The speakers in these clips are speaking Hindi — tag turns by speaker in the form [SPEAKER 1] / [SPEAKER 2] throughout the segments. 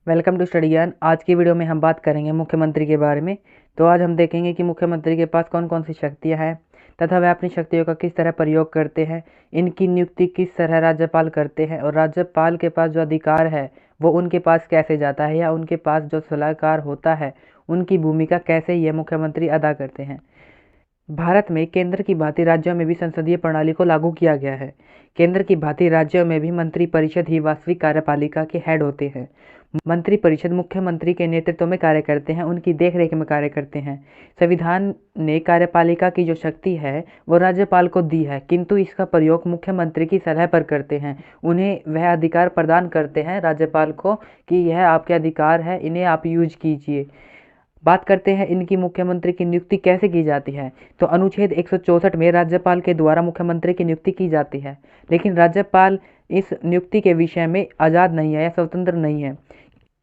[SPEAKER 1] वेलकम टू स्टडी ज्ञान। आज की वीडियो में हम बात करेंगे मुख्यमंत्री के बारे में। तो आज हम देखेंगे कि मुख्यमंत्री के पास कौन कौन सी शक्तियां हैं तथा वह अपनी शक्तियों का किस तरह प्रयोग करते हैं, इनकी नियुक्ति किस तरह राज्यपाल करते हैं और राज्यपाल के पास जो अधिकार है वो उनके पास कैसे जाता है या उनके पास जो सलाहकार होता है उनकी भूमिका कैसे ये मुख्यमंत्री अदा करते हैं। भारत में केंद्र की भांति राज्यों में भी संसदीय प्रणाली को लागू किया गया है। केंद्र की भांति राज्यों में भी मंत्री परिषद ही वास्तविक कार्यपालिका के हेड होते हैं। मंत्री परिषद मुख्यमंत्री के नेतृत्व में कार्य करते हैं, उनकी देखरेख में कार्य करते हैं। संविधान ने कार्यपालिका की जो शक्ति है वो राज्यपाल को दी है, किंतु इसका प्रयोग मुख्यमंत्री की सलाह पर करते हैं। उन्हें वह अधिकार प्रदान करते हैं राज्यपाल को कि यह आपके अधिकार है, इन्हें आप यूज कीजिए। बात करते हैं इनकी मुख्यमंत्री की नियुक्ति कैसे की जाती है। तो अनुच्छेद 164 में राज्यपाल के द्वारा मुख्यमंत्री की नियुक्ति की जाती है, लेकिन राज्यपाल इस नियुक्ति के विषय में आज़ाद नहीं है या स्वतंत्र नहीं है,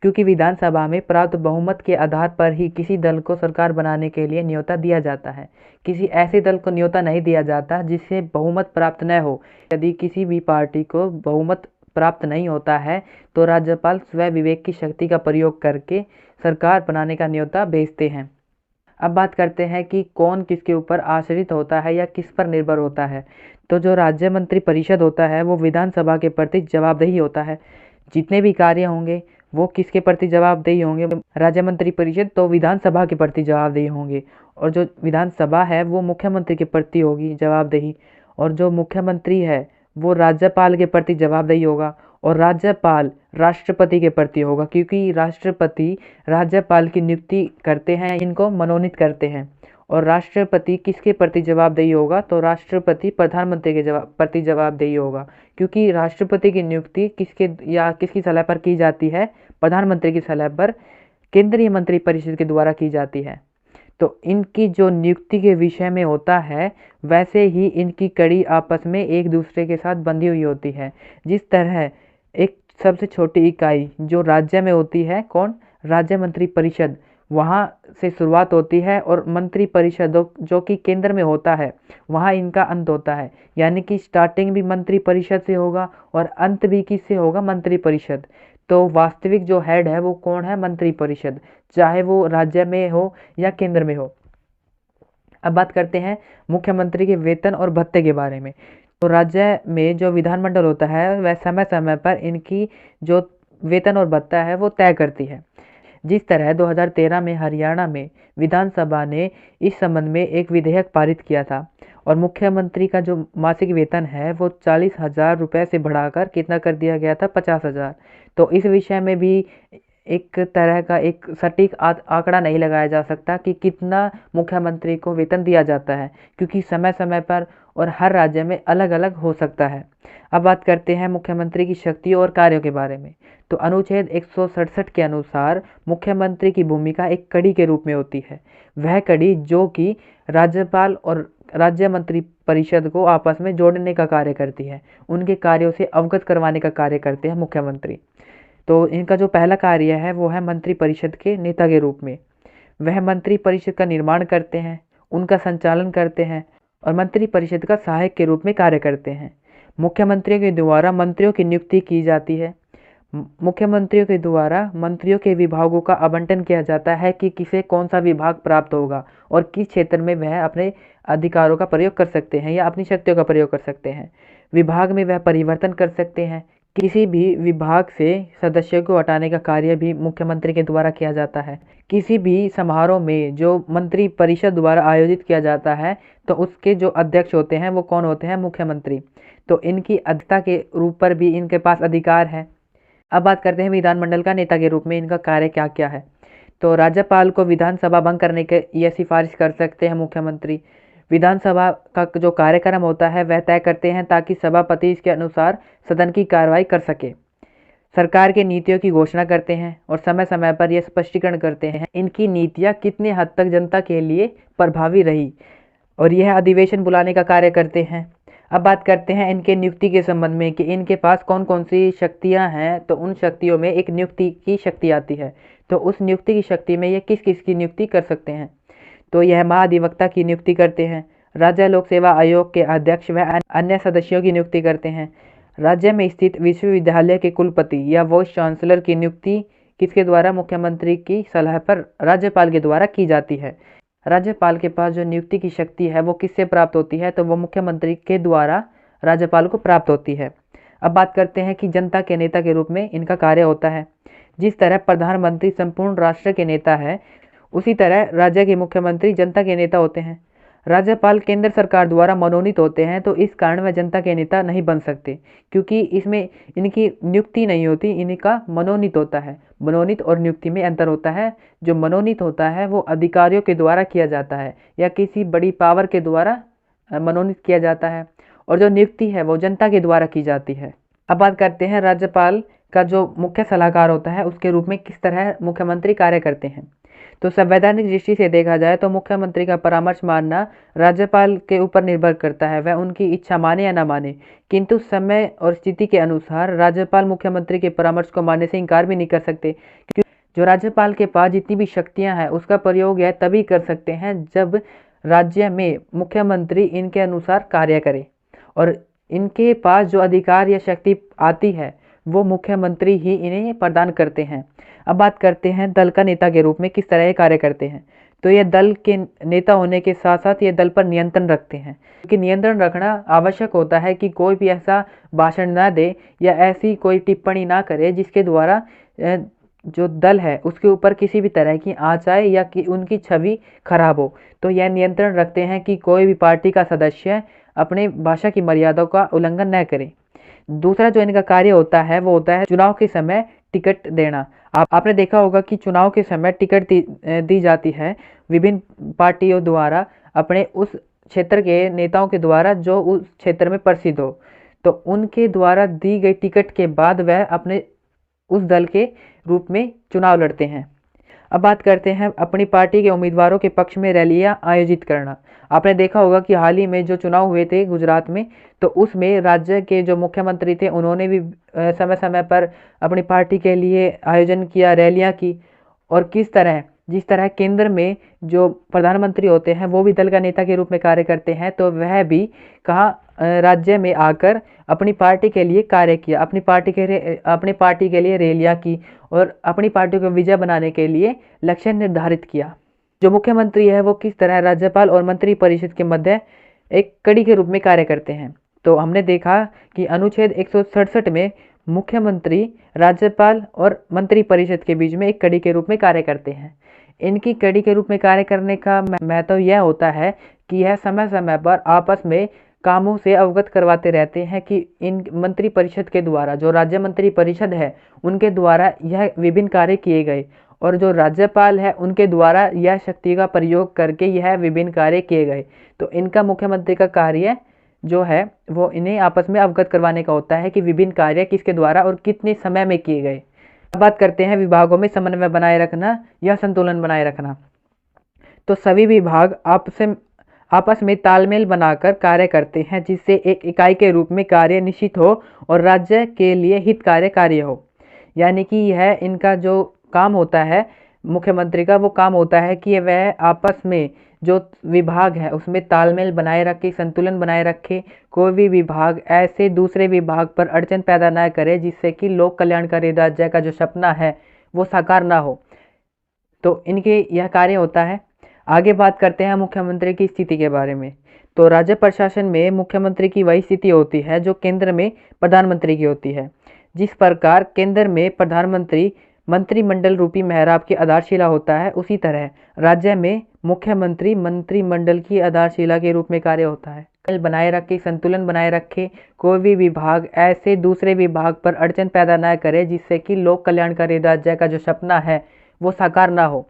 [SPEAKER 1] क्योंकि विधानसभा में प्राप्त बहुमत के आधार पर ही किसी दल को सरकार बनाने के लिए न्योता दिया जाता है। किसी ऐसे दल को न्योता नहीं दिया जाता जिससे बहुमत प्राप्त न हो। यदि किसी भी पार्टी को बहुमत प्राप्त नहीं होता है तो राज्यपाल स्व विवेक की शक्ति का प्रयोग करके सरकार बनाने का न्योता भेजते हैं। अब बात करते हैं कि कौन किसके ऊपर आश्रित होता है या किस पर निर्भर होता है। तो जो राज्य मंत्री परिषद होता है वो विधानसभा के प्रति जवाबदेही होता है। जितने भी कार्य होंगे वो किसके प्रति जवाबदेही होंगे? राज्य मंत्री परिषद तो विधानसभा के प्रति जवाबदेही होंगे, और जो विधानसभा है वो मुख्यमंत्री के प्रति होगी जवाबदेही, और जो मुख्यमंत्री है वो राज्यपाल के प्रति जवाबदेही होगा, और राज्यपाल राष्ट्रपति के प्रति होगा, क्योंकि राष्ट्रपति राज्यपाल की नियुक्ति करते हैं, इनको मनोनीत करते हैं। और राष्ट्रपति किसके प्रति जवाबदेही होगा? तो राष्ट्रपति प्रधानमंत्री के प्रति जवाबदेही होगा, क्योंकि राष्ट्रपति की नियुक्ति किसकी सलाह पर की जाती है? प्रधानमंत्री की सलाह पर केंद्रीय मंत्री परिषद के द्वारा की जाती है। तो इनकी जो नियुक्ति के विषय में होता है वैसे ही इनकी कड़ी आपस में एक दूसरे के साथ बंधी हुई होती है। जिस तरह एक सबसे छोटी इकाई जो राज्य में होती है, कौन? राज्य मंत्री परिषद, वहाँ से शुरुआत होती है, और मंत्री परिषद जो कि केंद्र में होता है वहाँ इनका अंत होता है। यानी कि स्टार्टिंग भी मंत्री परिषद से होगा और अंत भी किससे होगा? मंत्री परिषद। तो वास्तविक जो हेड है वो कौन है? मंत्री परिषद, चाहे वो राज्य में हो या केंद्र में हो। अब बात करते हैं मुख्यमंत्री के वेतन और भत्ते के बारे में। तो राज्य में जो विधानमंडल होता है वह समय समय पर इनकी जो वेतन और भत्ता है वो तय करती है। जिस तरह 2013 में हरियाणा में विधानसभा ने इस संबंध में एक विधेयक पारित किया था, और मुख्यमंत्री का जो मासिक वेतन है वो 40,000 रुपये से बढ़ाकर कितना कर दिया गया था? 50,000। तो इस विषय में भी एक तरह का एक सटीक आंकड़ा नहीं लगाया जा सकता कि कितना मुख्यमंत्री को वेतन दिया जाता है, क्योंकि समय समय पर और हर राज्य में अलग अलग हो सकता है। अब बात करते हैं मुख्यमंत्री की शक्तियों और कार्यों के बारे में। तो अनुच्छेद 167 के अनुसार मुख्यमंत्री की भूमिका एक कड़ी के रूप में होती है। वह कड़ी जो कि राज्यपाल और राज्य मंत्री परिषद को आपस में जोड़ने का कार्य करती है, उनके कार्यों से अवगत करवाने का कार्य करते हैं मुख्यमंत्री। तो इनका जो पहला कार्य है वो है मंत्री परिषद के नेता के रूप में। वह मंत्री परिषद का निर्माण करते हैं, उनका संचालन करते हैं और मंत्री परिषद का सहायक के रूप में कार्य करते हैं। मुख्यमंत्रियों के द्वारा मंत्रियों की नियुक्ति की जाती है। मुख्यमंत्रियों के द्वारा मंत्रियों के विभागों का आवंटन किया जाता है कि किसे कौन सा विभाग प्राप्त होगा और किस क्षेत्र में वह अपने अधिकारों का प्रयोग कर सकते हैं या अपनी शक्तियों का प्रयोग कर सकते हैं। विभाग में वह परिवर्तन कर सकते हैं। किसी भी विभाग से सदस्यों को हटाने का कार्य भी मुख्यमंत्री के द्वारा किया जाता है। किसी भी समारोह में जो मंत्री परिषद द्वारा आयोजित किया जाता है तो उसके जो अध्यक्ष होते हैं वो कौन होते हैं? मुख्यमंत्री। तो इनकी अध्यक्षता के रूप पर भी इनके पास अधिकार है। अब बात करते हैं विधानमंडल का नेता के रूप में इनका कार्य क्या क्या है। तो राज्यपाल को विधानसभा भंग करने के यह सिफारिश कर सकते हैं मुख्यमंत्री। विधानसभा का जो कार्यक्रम होता है वह तय करते हैं ताकि सभापति इसके अनुसार सदन की कार्रवाई कर सके। सरकार के नीतियों की घोषणा करते हैं और समय समय पर यह स्पष्टीकरण करते हैं इनकी नीतियां कितने हद तक जनता के लिए प्रभावी रही, और यह अधिवेशन बुलाने का कार्य करते हैं। अब बात करते हैं इनके नियुक्ति के संबंध में कि इनके पास कौन कौन सी शक्तियां हैं। तो उन शक्तियों में एक नियुक्ति की शक्ति आती है। तो उस नियुक्ति की शक्ति में ये किस किस की नियुक्ति कर सकते हैं? तो यह महाधिवक्ता की नियुक्ति करते हैं, राज्य लोक सेवा आयोग के अध्यक्ष व अन्य सदस्यों की नियुक्ति करते हैं, राज्य में स्थित विश्वविद्यालय के कुलपति या वाइस चांसलर की नियुक्ति किसके द्वारा? मुख्यमंत्री की सलाह पर राज्यपाल के द्वारा की जाती है। राज्यपाल के पास जो नियुक्ति की शक्ति है वो किससे प्राप्त होती है? तो वो मुख्यमंत्री के द्वारा राज्यपाल को प्राप्त होती है। अब बात करते हैं कि जनता के नेता के रूप में इनका कार्य होता है। जिस तरह प्रधानमंत्री संपूर्ण राष्ट्र के नेता है, उसी तरह राज्य के मुख्यमंत्री जनता के नेता होते हैं। राज्यपाल केंद्र सरकार द्वारा मनोनीत होते हैं, तो इस कारण वह जनता के नेता नहीं बन सकते, क्योंकि इसमें इनकी नियुक्ति नहीं होती, इनका मनोनीत होता है। मनोनीत और नियुक्ति में अंतर होता है। जो मनोनीत होता है वो अधिकारियों के द्वारा किया जाता है या किसी बड़ी पावर के द्वारा मनोनीत किया जाता है, और जो नियुक्ति है वो जनता के द्वारा की जाती है। अब बात करते हैं राज्यपाल का जो मुख्य सलाहकार होता है उसके रूप में किस तरह मुख्यमंत्री कार्य करते हैं। तो संवैधानिक दृष्टि से देखा जाए तो मुख्यमंत्री का परामर्श मानना राज्यपाल के ऊपर निर्भर करता है, वह उनकी इच्छा माने या ना माने। किंतु समय और स्थिति के अनुसार राज्यपाल मुख्यमंत्री के परामर्श को मानने से इनकार भी नहीं कर सकते। जो राज्यपाल के पास जितनी भी शक्तियां हैं उसका प्रयोग यह तभी कर सकते हैं जब राज्य में मुख्यमंत्री इनके अनुसार कार्य करे, और इनके पास जो अधिकार या शक्ति आती है वो मुख्यमंत्री ही इन्हें प्रदान करते हैं। अब बात करते हैं दल का नेता के रूप में किस तरह ये कार्य करते हैं। तो ये दल के नेता होने के साथ साथ ये दल पर नियंत्रण रखते हैं, क्योंकि नियंत्रण रखना आवश्यक होता है कि कोई भी ऐसा भाषण ना दे या ऐसी कोई टिप्पणी ना करे जिसके द्वारा जो दल है उसके ऊपर किसी भी तरह की आँच आए या कि उनकी छवि खराब हो। तो यह नियंत्रण रखते हैं कि कोई भी पार्टी का सदस्य अपने भाषा की मर्यादाओं का उल्लंघन न करे। दूसरा जो इनका कार्य होता है वो होता है चुनाव के समय टिकट देना। आपने देखा होगा कि चुनाव के समय टिकट दी जाती है विभिन्न पार्टियों द्वारा अपने उस क्षेत्र के नेताओं के द्वारा जो उस क्षेत्र में प्रसिद्ध हो। तो उनके द्वारा दी गई टिकट के बाद वह अपने उस दल के रूप में चुनाव लड़ते हैं। अब बात करते हैं अपनी पार्टी के उम्मीदवारों के पक्ष में रैलियां आयोजित करना। आपने देखा होगा कि हाल ही में जो चुनाव हुए थे गुजरात में, तो उसमें राज्य के जो मुख्यमंत्री थे उन्होंने भी समय समय पर अपनी पार्टी के लिए आयोजन किया, रैलियां की। और किस तरह जिस तरह केंद्र में जो प्रधानमंत्री होते हैं वो भी दल का नेता के रूप में कार्य करते हैं, तो वह भी कहाँ राज्य में आकर अपनी पार्टी के लिए कार्य किया, अपनी पार्टी के लिए रैलियां की और अपनी पार्टी को विजय बनाने के लिए लक्ष्य निर्धारित किया। जो मुख्यमंत्री है वो किस तरह राज्यपाल और मंत्री परिषद के मध्य एक कड़ी के रूप में कार्य करते हैं। तो हमने देखा कि अनुच्छेद 167 में मुख्यमंत्री राज्यपाल और मंत्री परिषद के बीच में एक कड़ी के रूप में कार्य करते हैं। इनकी कड़ी के रूप में कार्य करने का महत्व यह होता है कि यह समय समय पर आपस में कामों से अवगत करवाते रहते हैं कि इन मंत्री परिषद के द्वारा, जो राज्य मंत्री परिषद है उनके द्वारा यह विभिन्न कार्य किए गए, और जो राज्यपाल है उनके द्वारा यह शक्ति का प्रयोग करके यह विभिन्न कार्य किए गए। तो इनका मुख्यमंत्री का कार्य जो है वो इन्हें आपस में अवगत करवाने का होता है कि विभिन्न कार्य किसके द्वारा और कितने समय में किए गए। अब बात करते हैं विभागों में समन्वय बनाए रखना या संतुलन बनाए रखना। तो सभी विभाग आपस में तालमेल बनाकर कार्य करते हैं, जिससे एक इकाई के रूप में कार्य निश्चित हो और राज्य के लिए हितकारी कार्य हो। यानी कि यह इनका जो काम होता है मुख्यमंत्री का, वो काम होता है कि वह आपस में जो विभाग है उसमें तालमेल बनाए रखे, संतुलन बनाए रखे। कोई भी विभाग ऐसे दूसरे विभाग पर अड़चन पैदा ना करे जिससे कि लोक कल्याणकारी राज्य का जो सपना है वो साकार ना हो। तो इनके यह कार्य होता है। आगे बात करते हैं मुख्यमंत्री की स्थिति के बारे में। तो राज्य प्रशासन में मुख्यमंत्री की वही स्थिति होती है जो केंद्र में प्रधानमंत्री की होती है। जिस प्रकार केंद्र में प्रधानमंत्री मंत्रिमंडल रूपी मेहराब की आधारशिला होता है, उसी तरह राज्य में मुख्यमंत्री मंत्रिमंडल की आधारशिला के रूप में कार्य होता है। बनाए रखे, संतुलन बनाए रखे, कोई भी विभाग ऐसे दूसरे विभाग पर अड़चन पैदा न करे जिससे कि लोक कल्याणकारी राज्य का जो सपना है वो साकार ना हो।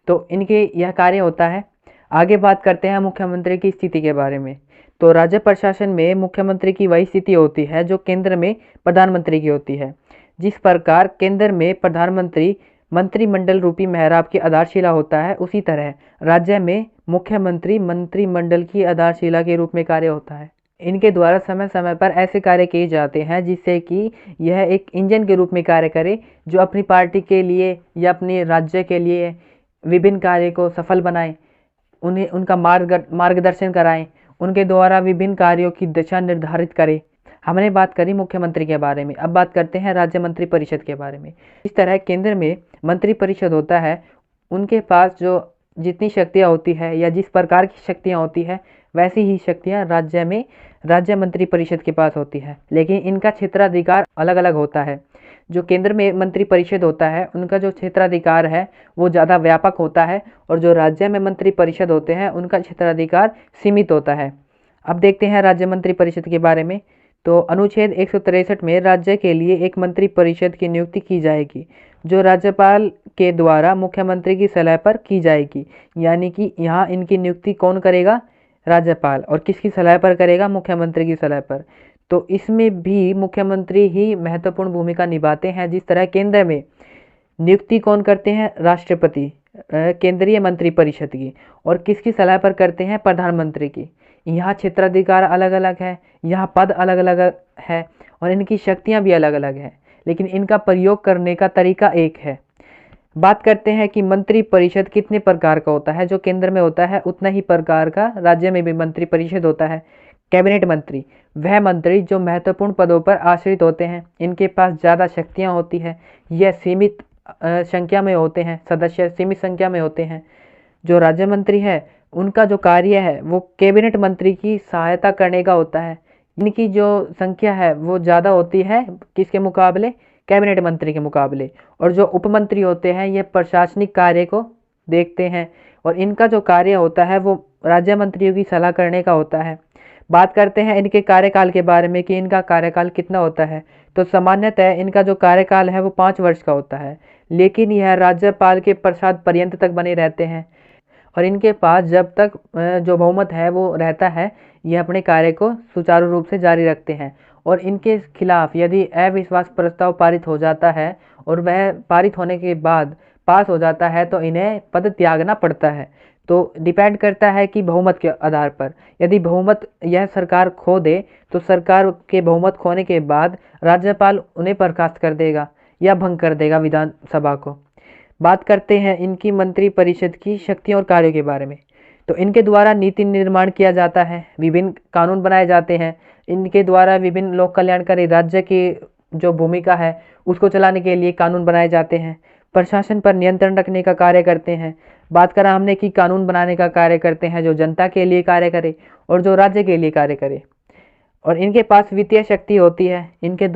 [SPEAKER 1] तो इनके यह कार्य होता है। आगे बात करते हैं मुख्यमंत्री की स्थिति के बारे में। तो राज्य प्रशासन में मुख्यमंत्री की वही स्थिति होती है जो केंद्र में प्रधानमंत्री की होती है। जिस प्रकार केंद्र में प्रधानमंत्री मंत्रिमंडल रूपी मेहराब की आधारशिला होता है, उसी तरह राज्य में मुख्यमंत्री मंत्रिमंडल की आधारशिला के रूप में कार्य होता है। इनके द्वारा समय समय पर ऐसे कार्य किए जाते हैं जिससे कि यह एक इंजन के रूप में कार्य करे, जो अपनी पार्टी के लिए या अपने राज्य के लिए विभिन्न कार्य को सफल बनाएं, उनका मार्गदर्शन कराएं, उनके द्वारा विभिन्न कार्यों की दिशा निर्धारित करें। हमने बात करी मुख्यमंत्री के बारे में, अब बात करते हैं राज्य मंत्री परिषद के बारे में। इस तरह केंद्र में मंत्री परिषद होता है, उनके पास जो जितनी शक्तियाँ होती है या जिस प्रकार की शक्तियाँ होती है वैसी ही शक्तियाँ राज्य में राज्य मंत्री परिषद के पास होती है, लेकिन इनका क्षेत्राधिकार अलग अलग होता है। जो केंद्र में मंत्री परिषद होता है उनका जो क्षेत्राधिकार है वो ज़्यादा व्यापक होता है, और जो राज्य में मंत्री परिषद होते हैं उनका क्षेत्राधिकार सीमित होता है। अब देखते हैं राज्य मंत्री परिषद के बारे में। तो अनुच्छेद 163 में राज्य के लिए एक मंत्री परिषद की नियुक्ति की जाएगी, जो राज्यपाल के द्वारा मुख्यमंत्री की सलाह पर की जाएगी। यानी कि यहाँ इनकी नियुक्ति कौन करेगा? राज्यपाल। और किसकी सलाह पर करेगा? मुख्यमंत्री की सलाह पर। तो इसमें भी मुख्यमंत्री ही महत्वपूर्ण भूमिका निभाते हैं। जिस तरह केंद्र में नियुक्ति कौन करते हैं? राष्ट्रपति केंद्रीय मंत्री परिषद की। और किसकी सलाह पर करते हैं? प्रधानमंत्री की। यहाँ क्षेत्राधिकार अलग अलग है, यहाँ पद अलग अलग है, और इनकी शक्तियाँ भी अलग अलग हैं, लेकिन इनका प्रयोग करने का तरीका एक है। बात करते हैं कि मंत्री परिषद कितने प्रकार का होता है। जो केंद्र में होता है उतना ही प्रकार का राज्य में भी मंत्री परिषद होता है। कैबिनेट मंत्री वह मंत्री जो महत्वपूर्ण पदों पर आश्रित होते हैं, इनके पास ज़्यादा शक्तियाँ होती है, यह सीमित संख्या में होते हैं, सदस्य सीमित संख्या में होते हैं। जो राज्य मंत्री है उनका जो कार्य है वो कैबिनेट मंत्री की सहायता करने का होता है। इनकी जो संख्या है वो ज़्यादा होती है, किसके मुकाबले? कैबिनेट मंत्री के मुकाबले। और जो उपमंत्री होते हैं ये प्रशासनिक कार्य को देखते हैं, और इनका जो कार्य होता है वो राज्य मंत्रियों की सलाह करने का होता है। बात करते हैं इनके कार्यकाल के बारे में कि इनका कार्यकाल कितना होता है। तो सामान्यतः इनका जो कार्यकाल है वो 5 वर्ष का होता है, लेकिन यह राज्यपाल के प्रसाद पर्यंत तक बने रहते हैं, और इनके पास जब तक जो बहुमत है वो रहता है ये अपने कार्य को सुचारू रूप से जारी रखते हैं। और इनके खिलाफ यदि अविश्वास प्रस्ताव पारित हो जाता है और वह पारित होने के बाद पास हो जाता है तो इन्हें पद त्यागना पड़ता है। तो डिपेंड करता है कि बहुमत के आधार पर, यदि बहुमत यह सरकार खो दे तो सरकार के बहुमत खोने के बाद राज्यपाल उन्हें बर्खास्त कर देगा या भंग कर देगा विधानसभा को। बात करते हैं इनकी मंत्री परिषद की शक्तियों और कार्यों के बारे में। तो इनके द्वारा नीति निर्माण किया जाता है, विभिन्न कानून बनाए जाते हैं, इनके द्वारा विभिन्न लोक कल्याणकारी राज्य की जो भूमिका है उसको चलाने के लिए कानून बनाए जाते हैं, प्रशासन पर नियंत्रण रखने का कार्य करते हैं। बात करा हमने कि कानून बनाने का कार्य करते हैं जो जनता के लिए कार्य करे और जो राज्य के लिए कार्य करे। और इनके पास वित्तीय शक्ति होती है, इनके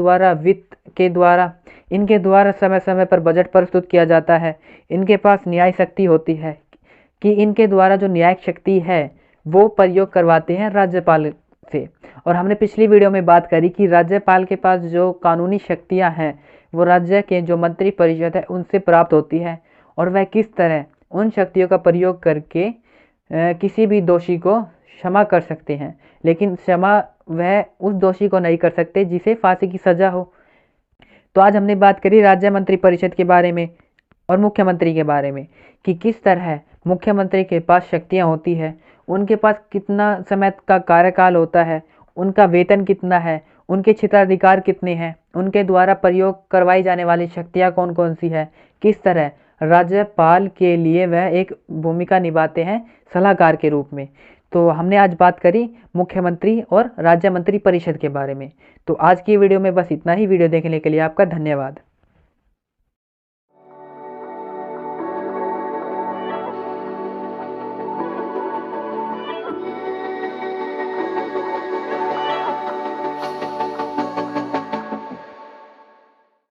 [SPEAKER 1] द्वारा समय समय पर बजट प्रस्तुत किया जाता है। इनके पास न्याय शक्ति होती है कि इनके द्वारा जो न्यायिक शक्ति है वो प्रयोग करवाते हैं राज्यपाल से। और हमने पिछली वीडियो में बात करी कि राज्यपाल के पास जो कानूनी शक्तियां हैं वो राज्य के जो मंत्री परिषद है उनसे प्राप्त होती है, और वह किस तरह उन शक्तियों का प्रयोग करके किसी भी दोषी को क्षमा कर सकते हैं, लेकिन क्षमा वह उस दोषी को नहीं कर सकते जिसे फांसी की सजा हो। तो आज हमने बात करी राज्य मंत्री परिषद के बारे में और मुख्यमंत्री के बारे में कि किस तरह मुख्यमंत्री के पास शक्तियां होती है, उनके पास कितना समय का कार्यकाल होता है, उनका वेतन कितना है, उनके क्षेत्राधिकार कितने हैं, उनके द्वारा प्रयोग करवाई जाने वाली शक्तियां कौन कौन सी है, किस तरह राज्यपाल के लिए वह एक भूमिका निभाते हैं सलाहकार के रूप में। तो हमने आज बात करी मुख्यमंत्री और राज्य मंत्री परिषद के बारे में। तो आज की वीडियो में बस इतना ही। वीडियो देखने के लिए आपका धन्यवाद।